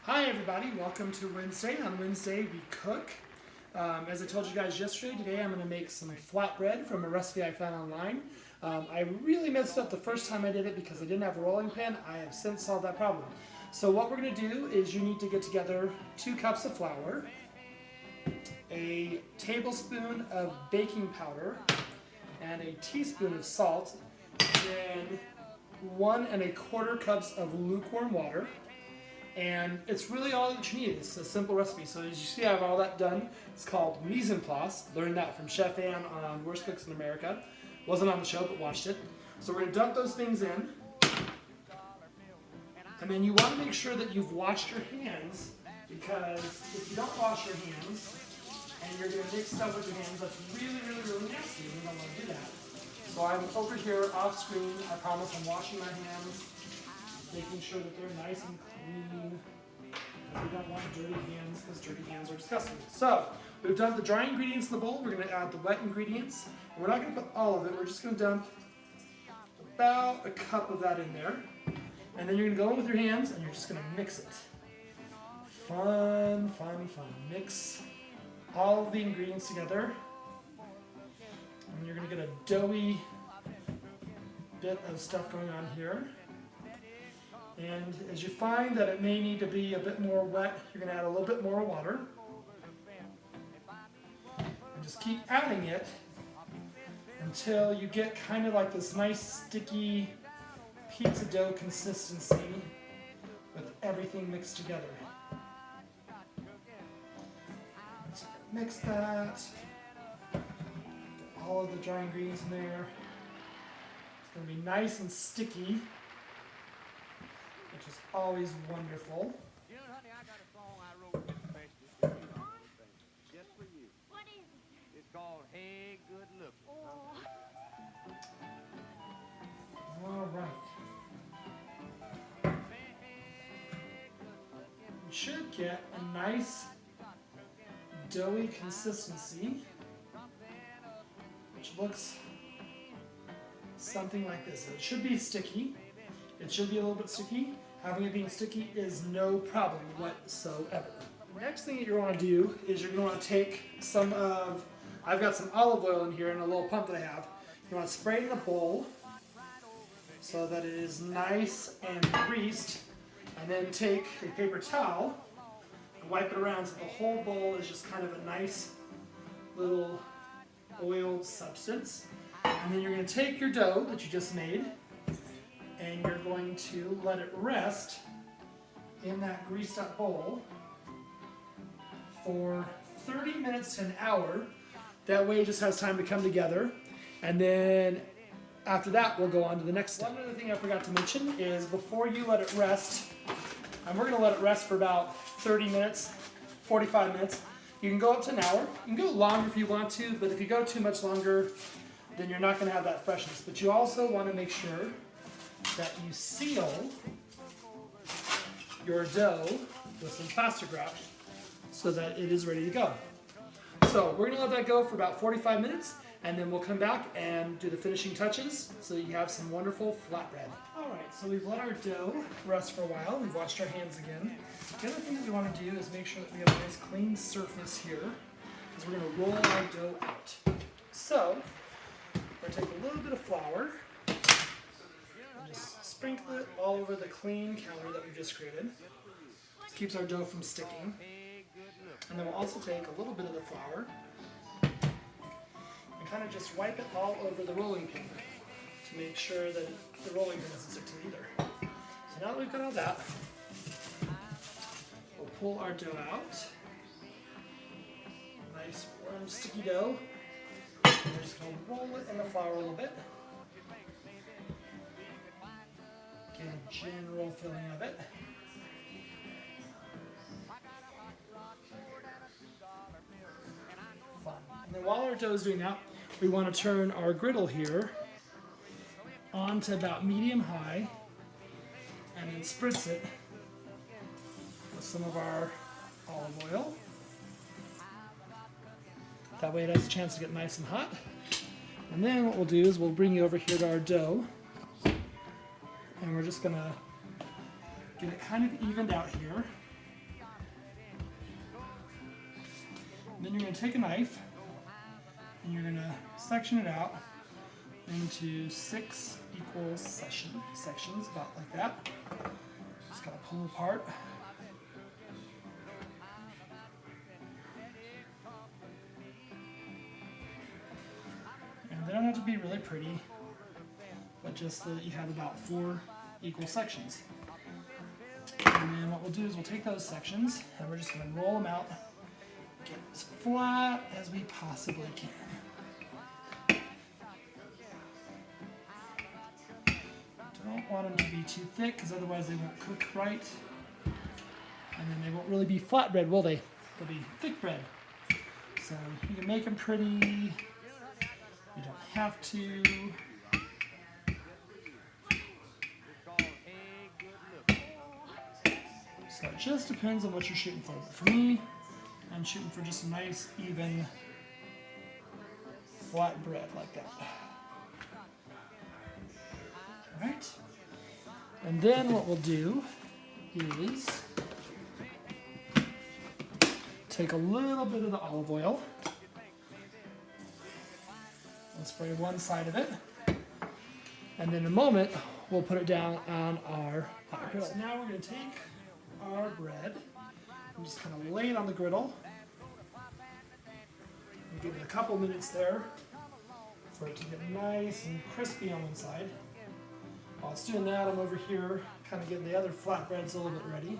Hi everybody, welcome to Wednesday. On Wednesday we cook. As I told you guys yesterday, today I'm going to make some flatbread from a recipe I found online. I really messed up the first time I did it because I didn't have a rolling pin. I have since solved that problem. So what we're going to do is you need to get together 2 cups of flour, a tablespoon of baking powder, and a teaspoon of salt, and 1 1/4 cups of lukewarm water. And it's really all that you need. It's a simple recipe. So as you see, I have all that done. It's called mise en place. Learned that from Chef Ann on Worst Cooks in America. Wasn't on the show, but watched it. So we're going to dump those things in. And then you want to make sure that you've washed your hands, because if you don't wash your hands and you're going to mix stuff with your hands, that's really nasty. You don't want to do that. So I'm over here off screen. I promise I'm washing my hands, making sure that they're nice and clean, because we don't want dirty hands, because dirty hands are disgusting. So we've done the dry ingredients in the bowl. We're going to add the wet ingredients. And we're not going to put all of it. We're just going to dump about a cup of that in there. And then you're going to go in with your hands and you're just going to mix it. Fun. Mix all of the ingredients together. And you're going to get a doughy bit of stuff going on here. And as you find that it may need to be a bit more wet, you're going to add a little bit more water. And just keep adding it until you get kind of like this nice sticky pizza dough consistency with everything mixed together. So mix that. Get all of the dry ingredients in there. It's going to be nice and sticky, which is always wonderful. You know, honey, I got a song I wrote just for you. What is it? It's called Hey Good Looking. Oh. All right. You should get a nice doughy consistency, which looks something like this. It should be sticky. It should be a little bit sticky. Having it being sticky is no problem whatsoever. The next thing that you want to do is you're going to want to take some of, I've got some olive oil in here in a little pump that I have. You want to spray it in a bowl so that it is nice and greased, and then take a paper towel and wipe it around so the whole bowl is just kind of a nice little oiled substance. And then you're going to take your dough that you just made and you're going to let it rest in that greased up bowl for 30 minutes to an hour. That way it just has time to come together. And then after that, we'll go on to the next step. One other thing I forgot to mention is before you let it rest, and we're going to let it rest for about 30 minutes, 45 minutes. You can go up to an hour. You can go longer if you want to, but if you go too much longer, then you're not going to have that freshness. But you also want to make sure that you seal your dough with some plastic wrap so that it is ready to go. So we're going to let that go for about 45 minutes, and then we'll come back and do the finishing touches so you have some wonderful flatbread. Alright, so we've let our dough rest for a while. We've washed our hands again. The other thing that we want to do is make sure that we have a nice clean surface here, because we're going to roll our dough out. So we're going to take a little bit of flour and just sprinkle it all over the clean counter that we just created. This keeps our dough from sticking. And then we'll also take a little bit of the flour and kind of just wipe it all over the rolling pin to make sure that the rolling pin doesn't stick to it either. So now that we've got all that, we'll pull our dough out. Nice warm sticky dough. And we're just going to roll it in the flour a little bit. Get a general filling of it. Fun. And then while our dough is doing that, we want to turn our griddle here on to about medium-high and then spritz it with some of our olive oil. That way it has a chance to get nice and hot. And then what we'll do is we'll bring you over here to our dough, and we're just going to get it kind of evened out here. Then you're going to take a knife and you're going to section it out into 6 equal sections, about like that. Just got to pull apart. And they don't have to be really pretty, but just so that you have about 4 equal sections. And then what we'll do is we'll take those sections and we're just going to roll them out, get as flat as we possibly can. Don't want them to be too thick because otherwise they won't cook right. And then they won't really be flatbread, will they? They'll be thick bread. So you can make them pretty. You don't have to. So it just depends on what you're shooting for. But for me, I'm shooting for just a nice, even, flat bread like that. Alright. And then what we'll do is take a little bit of the olive oil. We'll spray one side of it. And then in a moment, we'll put it down on our hot griddle. So now we're going to take our bread and just kind of lay it on the griddle. And give it a couple minutes there for it to get nice and crispy on one side. While it's doing that, I'm over here kind of getting the other flatbreads a little bit ready.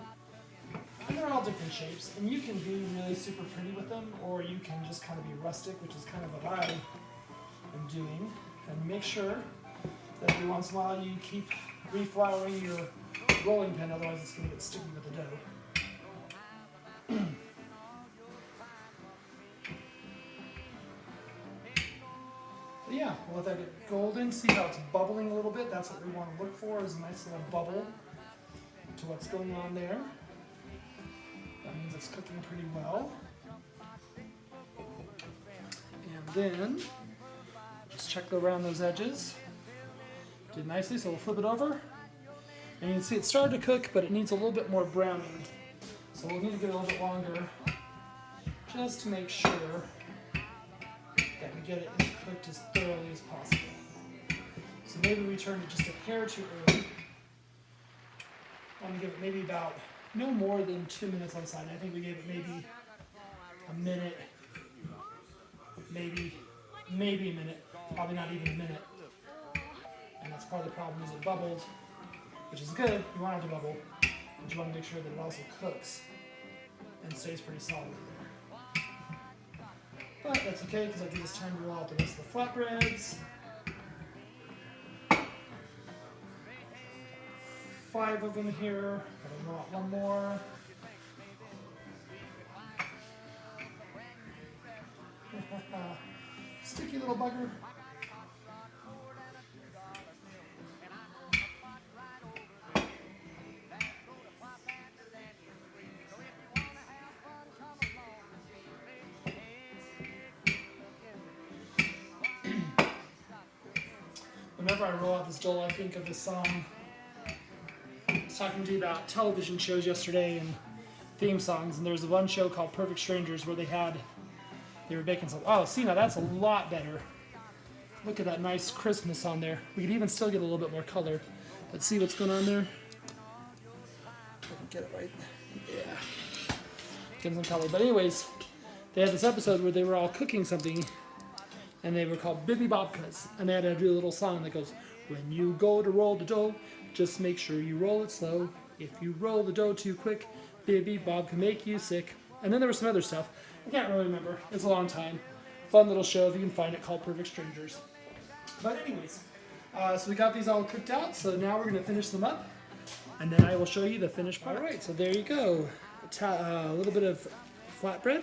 And they're all different shapes, and you can be really super pretty with them, or you can just kind of be rustic, which is kind of what I am doing. And make sure that every once in a while you keep reflouring your rolling pin, otherwise it's going to get sticky with the dough. But yeah, we'll let that get golden. See how it's bubbling a little bit? That's what we want to look for, is a nice little bubble to what's going on there. That means it's cooking pretty well. And then, just check around those edges. Did nicely, so we'll flip it over. And you can see it started to cook, but it needs a little bit more browning. So we'll need to get a little bit longer just to make sure that we get it as cooked as thoroughly as possible. So maybe we turned it just a hair too early. I'm going to give it maybe about no more than 2 minutes on side. I think we gave it maybe a minute, maybe a minute, probably not even a minute. And that's part of the problem, is it bubbled, which is good. You want it to bubble, but you want to make sure that it also cooks and stays pretty solid in there. But that's okay, because I'll give us time to roll out the rest of the flatbreads. 5 of them here. I'll roll out one more. Sticky little bugger. Whenever I roll out this dole, I think of this song. I was talking to you about television shows yesterday and theme songs, and there's one show called Perfect Strangers where they were baking something. Oh, see, now that's a lot better. Look at that nice crispness on there. We could even still get a little bit more color. Let's see what's going on there. If I can get it right. Yeah. Getting some color. But anyways, they had this episode where they were all cooking something, and they were called Bibi Bobkas. And they had to do a little song that goes, when you go to roll the dough, just make sure you roll it slow. If you roll the dough too quick, Bibi Bob can make you sick. And then there was some other stuff. I can't really remember. It's a long time. Fun little show if you can find it, called Perfect Strangers. But anyways, so we got these all cooked out. So now we're going to finish them up. And then I will show you the finished product. All right, so there you go. A little bit of flatbread.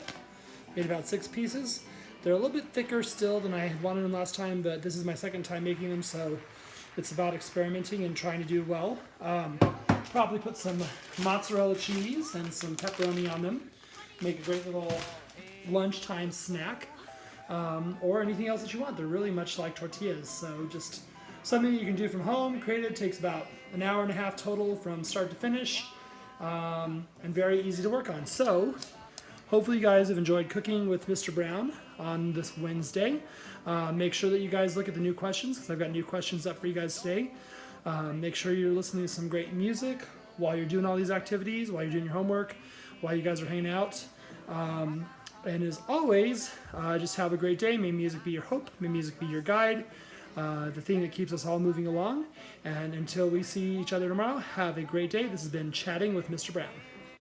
Made about 6 pieces. They're a little bit thicker still than I had wanted them last time, but this is my second time making them, so it's about experimenting and trying to do well. Probably put some mozzarella cheese and some pepperoni on them. Make a great little lunchtime snack, or anything else that you want. They're really much like tortillas, so just something you can do from home. Creative, takes about an hour and a half total from start to finish, and very easy to work on. So hopefully you guys have enjoyed cooking with Mr. Brown on this Wednesday. Make sure that you guys look at the new questions because I've got new questions up for you guys today. Make sure you're listening to some great music while you're doing all these activities, while you're doing your homework, while you guys are hanging out. And as always, just have a great day. May music be your hope. May music be your guide. The thing that keeps us all moving along. And until we see each other tomorrow, have a great day. This has been Chatting with Mr. Brown.